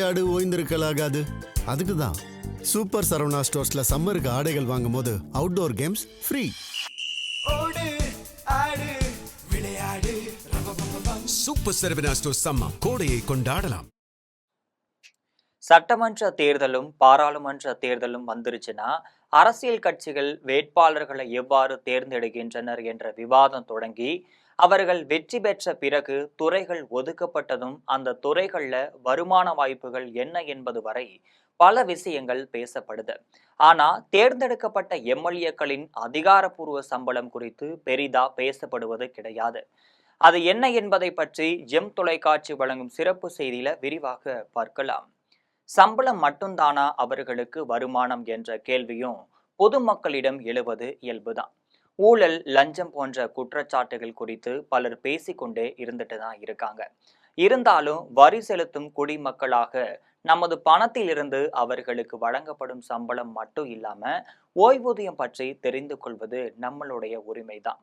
விளையாடு ஓய்ந்திருக்கலாகாது. அதுக்கு தான் சூப்பர் சரவணா ஸ்டோர்ஸ்ல சம்மருக்கு ஆடைகள் வாங்கும் போது outdoor games free. Super Saravana stores summer கோடையை கொண்டாடலாம். சட்டமன்ற தேர்தலும் பாராளுமன்ற தேர்தலும் வந்துருச்சுன்னா அரசியல் கட்சிகள் வேட்பாளர்களை எவ்வாறு தேர்ந்தெடுக்கின்றனர் என்ற விவாதம் தொடங்கி அவர்கள் வெற்றி பெற்ற பிறகு துறைகள் ஒதுக்கப்பட்டதும் அந்த துறைகள்ல வருமான வாய்ப்புகள் என்ன என்பது வரை பல விஷயங்கள் பேசப்படுது. ஆனா தேர்ந்தெடுக்கப்பட்ட எம்எல்ஏக்களின் அதிகாரப்பூர்வ சம்பளம் குறித்து பெரிதா பேசப்படுவது கிடையாது. அது என்ன என்பதை பற்றி எம் தொலைக்காட்சி வழங்கும் சிறப்பு செய்தியில விரிவாக பார்க்கலாம். சம்பளம் மட்டும்தானா அவர்களுக்கு வருமானம் என்ற கேள்வியும் பொதுமக்களிடம் எழுவது இயல்புதான். ஊழல், லஞ்சம் போன்ற குற்றச்சாட்டுகள் குறித்து பலர் பேசிக்கொண்டே இருந்துட்டு தான் இருக்காங்க. இருந்தாலும் வரி செலுத்தும் குடிமக்களாக நமது பணத்திலிருந்து அவர்களுக்கு வழங்கப்படும் சம்பளம் மட்டும் இல்லாம ஓய்வூதியம் பற்றி தெரிந்து கொள்வது நம்மளுடைய உரிமைதான்.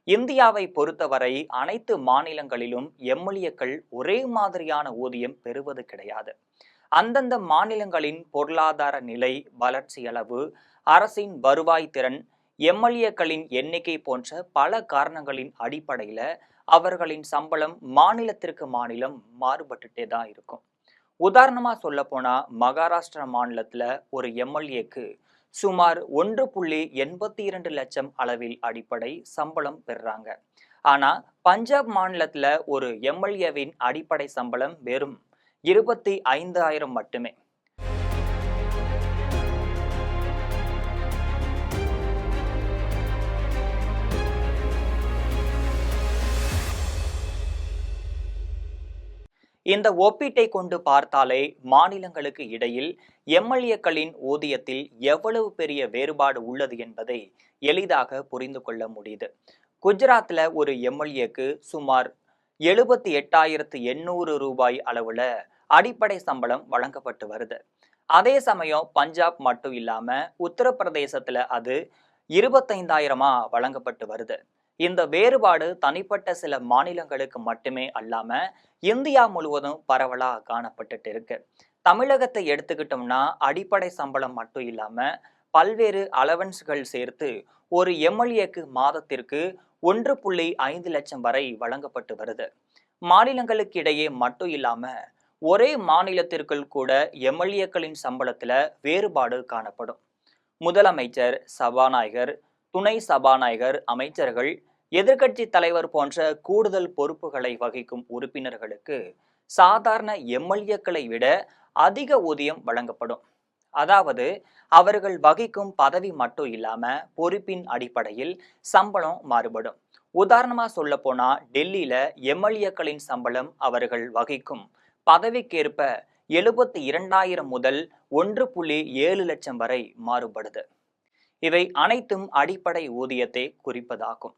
இந்தியாவை பொறுத்தவரை அனைத்து மாநிலங்களிலும் எம்எல்ஏக்கள் ஒரே மாதிரியான ஊதியம் பெறுவது கிடையாது. அந்தந்த மாநிலங்களின் பொருளாதார நிலை, வளர்ச்சி அளவு, அரசின் வருவாய் திறன், எம்எல்ஏக்களின் எண்ணிக்கை போன்ற பல காரணங்களின் அடிப்படையில அவர்களின் சம்பளம் மாநிலத்திற்கு மாநிலம் மாறுபட்டுட்டே தான் இருக்கும். உதாரணமா சொல்ல போனா மகாராஷ்டிரா மாநிலத்துல ஒரு எம்எல்ஏக்கு சுமார் 1.82 லட்சம் அளவில் அடிப்படை சம்பளம் பெறுறாங்க. ஆனா பஞ்சாப் மாநிலத்துல ஒரு எம்எல்ஏவின் அடிப்படை சம்பளம் வெறும் 25,000 மட்டுமே. இந்த ஒப்பீட்டை கொண்டு பார்த்தாலே மாநிலங்களுக்கு இடையில் எம்எல்ஏக்களின் ஊதியத்தில் எவ்வளவு பெரிய வேறுபாடு உள்ளது என்பதை எளிதாக புரிந்து கொள்ள முடியுது. குஜராத்ல ஒரு எம்எல்ஏக்கு சுமார் 78,800 ரூபாய் அளவுல அடிப்படை சம்பளம் வழங்கப்பட்டு வருது. அதே சமயம் பஞ்சாப் மட்டும் இல்லாம உத்தரப்பிரதேசத்துல அது 25,000 வழங்கப்பட்டு வருது. இந்த வேறுபாடு தனிப்பட்ட சில மாநிலங்களுக்கு மட்டுமே அல்லாம இந்தியா முழுவதும் பரவலா காணப்பட்டுட்டு இருக்கு. தமிழகத்தை எடுத்துக்கிட்டோம்னா அடிப்படை சம்பளம் மட்டும் இல்லாம பல்வேறு அலவன்ஸ்கள் சேர்த்து ஒரு எம்எல்ஏக்கு மாதத்திற்கு 1.5 லட்சம் வரை வழங்கப்பட்டு வருது. மாநிலங்களுக்கு இடையே மட்டும் இல்லாம ஒரே மாநிலத்திற்குள் கூட எம்எல்ஏக்களின் சம்பளத்துல வேறுபாடு காணப்படும். முதலமைச்சர், சபாநாயகர், துணை சபாநாயகர், அமைச்சர்கள், எதிர்க்கட்சி தலைவர் போன்ற கூடுதல் பொறுப்புகளை வகிக்கும் உறுப்பினர்களுக்கு சாதாரண எம்எல்ஏக்களை விட அதிக ஊதியம் வழங்கப்படும். அதாவது அவர்கள் வகிக்கும் பதவி மட்டும் இல்லாம பொறுப்பின் அடிப்படையில் சம்பளம் மாறுபடும். உதாரணமா சொல்ல போனா டெல்லியில எம்எல்ஏக்களின் சம்பளம் அவர்கள் வகிக்கும் பதவிக்கேற்ப 72,000 முதல் 1.7 லட்சம் வரை மாறுபடுது. இவை அனைத்தும் அடிப்படை ஊதியத்தை குறிப்பதாகும்.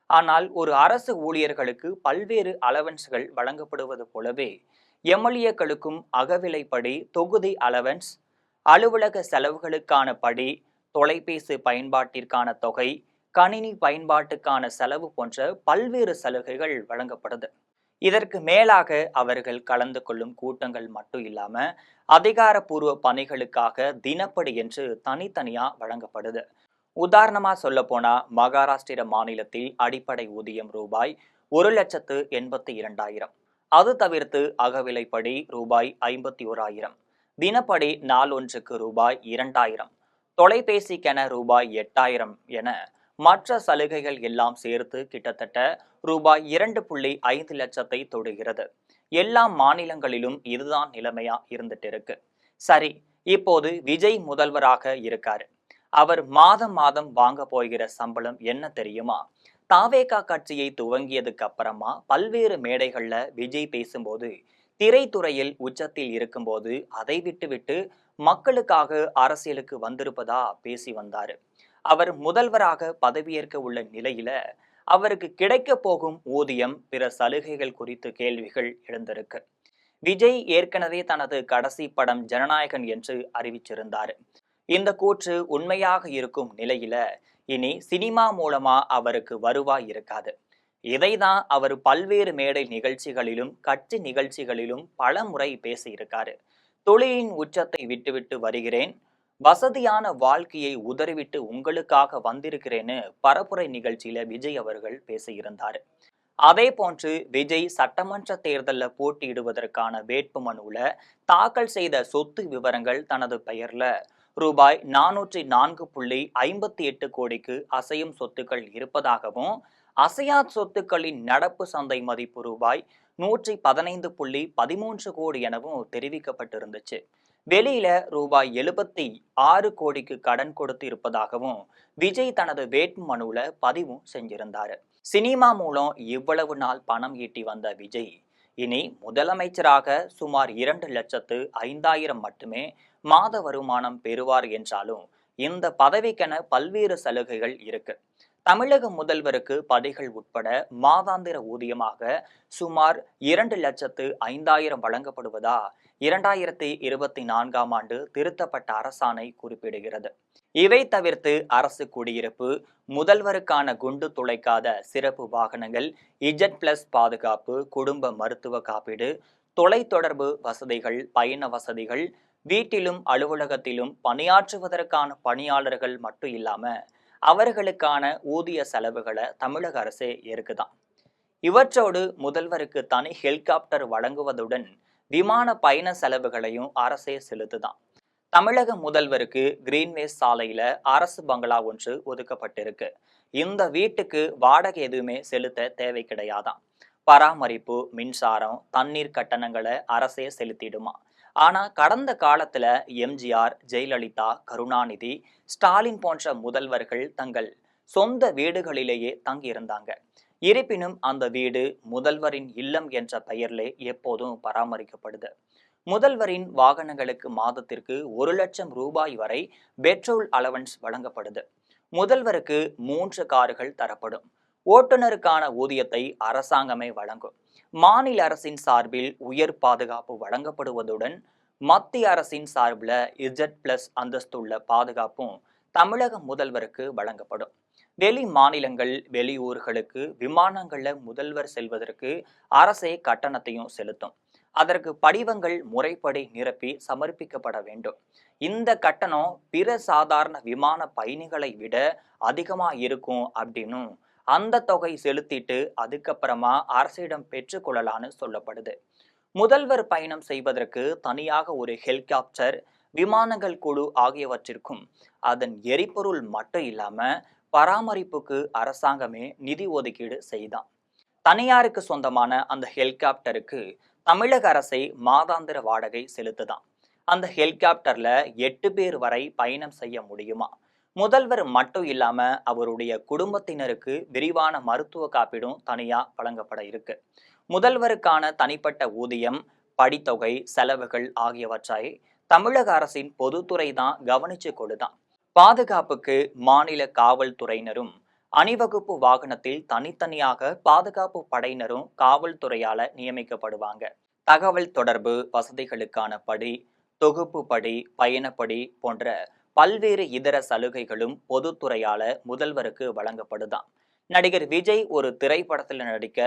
ஆனால் ஒரு அரசு ஊழியர்களுக்கு பல்வேறு அலவன்ஸ்கள் வழங்கப்படுவது போலவே எம்எல்ஏக்களுக்கும் அகவிலைப்படி தொகுதி அலவன்ஸ், அலுவலக செலவுகளுக்கான படி, தொலைபேசி பயன்பாட்டிற்கான தொகை, கணினி பயன்பாட்டுக்கான செலவு போன்ற பல்வேறு சலுகைகள் வழங்கப்படுது. இதற்கு மேலாக அவர்கள் கலந்து கொள்ளும் கூட்டங்கள் மட்டும் இல்லாம அதிகாரப்பூர்வ பணிகளுக்காக தினப்படி என்று தனித்தனியா வழங்கப்படுது. உதாரணமா சொல்ல போனா மகாராஷ்டிர மாநிலத்தில் அடிப்படை ஊதியம் ரூபாய் 1,82,000. அது தவிர்த்து அகவிலைப்படி ரூபாய் 51,000, தினப்படி நாளொன்றுக்கு ரூபாய் 2,000, தொலைபேசிக்கென ரூபாய் 8,000 என மற்ற சலுகைகள் எல்லாம் சேர்த்து கிட்டத்தட்ட ரூபாய் 2.5 லட்சத்தை தொடுகிறது. எல்லா மாநிலங்களிலும் இதுதான் நிலைமையா இருந்துட்டு இருக்கு. சரி, இப்போது விஜய் முதல்வராக இருக்காரு. அவர் மாதம் மாதம் வாங்க போகிற சம்பளம் என்ன தெரியுமா? தாவேகா கட்சியை துவங்கியதுக்கு அப்புறமா பல்வேறு மேடைகள்ல விஜய் பேசும்போது திரைத்துறையில் உச்சத்தில் இருக்கும்போது அதை விட்டு மக்களுக்காக அரசியலுக்கு வந்திருப்பதா பேசி வந்தாரு. அவர் முதல்வராக பதவியேற்க உள்ள நிலையில அவருக்கு கிடைக்க போகும் ஊதியம், பிற சலுகைகள் குறித்து கேள்விகள் எழுந்திருக்கு. விஜய் ஏற்கனவே தனது கடைசி படம் ஜனநாயகன் என்று அறிவிச்சிருந்தாரு. இந்த கூற்று உண்மையாக இருக்கும் நிலையில இனி சினிமா மூலமா அவருக்கு வருவாய் இருக்காது. இதைதான் அவர் பல்வேறு மேடை நிகழ்ச்சிகளிலும் கட்சி நிகழ்ச்சிகளிலும் பல முறை பேசியிருக்காரு. தொழிலின் உச்சத்தை விட்டுவிட்டு வருகிறேன், வசதியான வாழ்க்கையை உதறிவிட்டு உங்களுக்காக வந்திருக்கிறேன்னு பரப்புரை நிகழ்ச்சியில விஜய் அவர்கள் பேசியிருந்தார். அதே போன்று விஜய் சட்டமன்ற தேர்தலில் போட்டியிடுவதற்கான வேட்புமனுல தாக்கல் செய்த சொத்து விவரங்கள் தனது பெயர்ல ரூபாய் 404.58 கோடிக்கு அசையும் சொத்துக்கள் இருப்பதாகவும், அசையா சொத்துக்களின் நடப்பு சந்தை மதிப்பு ரூபாய் 115.13 கோடி எனவும் தெரிவிக்கப்பட்டிருந்துச்சு. வெளியில ரூபாய் 76 கோடிக்கு கடன் கொடுத்து இருப்பதாகவும் விஜய் தனது வேட்புமனுல பதிவும் செஞ்சிருந்தாரு. சினிமா மூலம் இவ்வளவு நாள் பணம் ஈட்டி வந்த விஜய் இனி முதலமைச்சராக சுமார் 2,05,000 மட்டுமே மாத வருமானம் பெறுவார் என்றாலும் இந்த பதவிக்கென பல்வேறு சலுகைகள் இருக்கு. தமிழக முதல்வருக்கு பதவிகள் உட்பட மாதாந்திர ஊதியமாக சுமார் 2,05,000 வழங்கப்படுவதா 2024ஆம் ஆண்டு திருத்தப்பட்ட அரசாணை குறிப்பிடுகிறது. இவை தவிர்த்து அரசு குடியிருப்பு, முதல்வருக்கான குண்டு துளைக்காத சிறப்பு வாகனங்கள், இஜட்+ பாதுகாப்பு, குடும்ப மருத்துவ காப்பீடு, தொலைத்தொடர்பு வசதிகள், பயண வசதிகள், வீட்டிலும் அலுவலகத்திலும் பணியாற்றுவதற்கான பணியாளர்கள் மட்டும் இல்லாம அவர்களுக்கான ஊதிய செலவுகளை தமிழக அரசே ஏற்குதான். இவற்றோடு முதல்வருக்கு தனி ஹெலிகாப்டர் வழங்குவதுடன் விமான பயண செலவுகளையும் அரசே செலுத்துதான். தமிழக முதல்வருக்கு கிரீன்வேஸ் சாலையில அரசு பங்களா ஒன்று ஒதுக்கப்பட்டிருக்கு. இந்த வீட்டுக்கு வாடகை எதுவுமே செலுத்த தேவை கிடையாதாம். பராமரிப்பு, மின்சாரம், தண்ணீர் கட்டணங்களை அரசே செலுத்திடுமா. ஆனா கடந்த காலத்துல எம்ஜிஆர், ஜெயலலிதா, கருணாநிதி, ஸ்டாலின் போன்ற முதல்வர்கள் தங்கள் சொந்த வீடுகளிலேயே தங்கியிருந்தாங்க. இருப்பினும் அந்த வீடு முதல்வரின் இல்லம் என்ற பெயரிலே எப்போதும் பராமரிக்கப்படுது. முதல்வரின் வாகனங்களுக்கு மாதத்திற்கு 1,00,000 ரூபாய் வரை பெட்ரோல் அலவன்ஸ் வழங்கப்படுது. முதல்வருக்கு 3 கார்கள் தரப்படும். ஓட்டுநருக்கான ஊதியத்தை அரசாங்கமே வழங்கும். மாநில அரசின் சார்பில் உயர் பாதுகாப்பு வழங்கப்படுவதுடன் மத்திய அரசின் சார்பில் இஜட்+ அந்தஸ்துள்ள பாதுகாப்பும் தமிழக முதல்வருக்கு வழங்கப்படும். வெளி மாநிலங்கள், வெளியூர்களுக்கு விமானங்கள்ல முதல்வர் செல்வதற்கு அரசே கட்டணத்தையும் செலுத்தும். அதற்கு படிவங்கள் முறைப்படி நிரப்பி சமர்ப்பிக்கப்பட வேண்டும். இந்த கட்டணம் பிற சாதாரண விமான பயணிகளை விட அதிகமா இருக்கும் அப்படின்னும் அந்த தொகை செலுத்திட்டு அதுக்கப்புறமா அரசிடம் பெற்றுக்கொள்ளலான்னு சொல்லப்படுது. முதல்வர் பயணம் செய்வதற்கு தனியாக ஒரு ஹெலிகாப்டர், விமானங்கள் குழு ஆகியவற்றிற்கும் அதன் எரிபொருள் மட்டும் இல்லாம பராமரிப்புக்கு அரசாங்கமே நிதி ஒதுக்கீடு செய்தான். தனியாருக்கு சொந்தமான அந்த ஹெலிகாப்டருக்கு தமிழக அரசை மாதாந்திர வாடகை செலுத்துதான். அந்த ஹெலிகாப்டர்ல 8 பேர் வரை பயணம் செய்ய முடியுமா. முதல்வர் மட்டும் இல்லாம அவருடைய குடும்பத்தினருக்கு விரிவான மருத்துவ காப்பீடும் தனியா வழங்கப்பட இருக்கு. முதல்வருக்கான தனிப்பட்ட ஊதியம், படித்தொகை, செலவுகள் ஆகியவற்றை தமிழக அரசின் பொதுத்துறை தான் கவனிச்சு கொடுதான். பாதுகாப்புக்கு மாநில காவல்துறையினரும் அணிவகுப்பு வாகனத்தில் தனித்தனியாக பாதுகாப்பு படையினரும் காவல்துறையால நியமிக்கப்படுவாங்க. தகவல் தொடர்பு வசதிகளுக்கான படி, தொகுப்பு படி, பயணப்படி போன்ற பல்வேறு இதர சலுகைகளும் பொதுத்துறையால முதல்வருக்கு வழங்கப்படுதான். நடிகர் விஜய் ஒரு திரைப்படத்தில் நடிக்க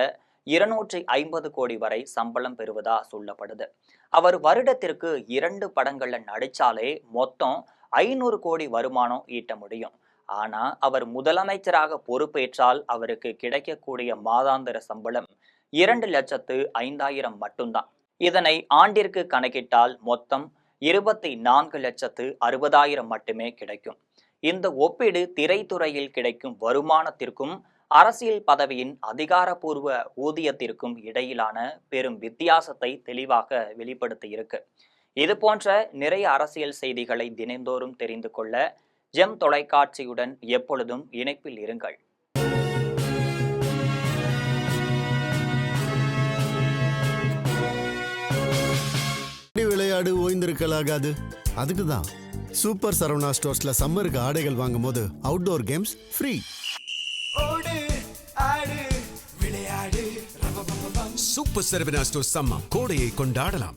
250 கோடி வரை சம்பளம் பெறுவதா சொல்லப்படுது. அவர் வருடத்திற்கு 2 படங்கள்ல நடிச்சாலே மொத்தம் 500 கோடி வருமானம் ஈட்ட முடியும். ஆனா அவர் முதலமைச்சராக பொறுப்பேற்றால் அவருக்கு கிடைக்கக்கூடிய மாதாந்திர சம்பளம் 2,05,000 மட்டும்தான். இதனை ஆண்டிற்கு கணக்கிட்டால் மொத்தம் 24,60,000 மட்டுமே கிடைக்கும். இந்த ஒப்பீடு திரைத்துறையில் கிடைக்கும் வருமானத்திற்கும் அரசியல் பதவியின் அதிகாரப்பூர்வ ஊதியத்திற்கும் இடையிலான பெரும் வித்தியாசத்தை தெளிவாக வெளிப்படுத்தி இருக்கு. இது போன்ற நிறைய அரசியல் செய்திகளை தினந்தோறும் தெரிந்து கொள்ள ஜெம் தொலைக்காட்சியுடன் எப்பொழுதும் இணைப்பில் இருங்கள். விளையாடு ஓய்ந்திருக்கலாகாது. அதுக்கு தான் சூப்பர் சரவணா ஸ்டோர்ஸ்ல சம்மருக்கு ஆடைகள் வாங்கும் போது outdoor games free. Super Saravana stores summer கோடையை கொண்டாடலாம்.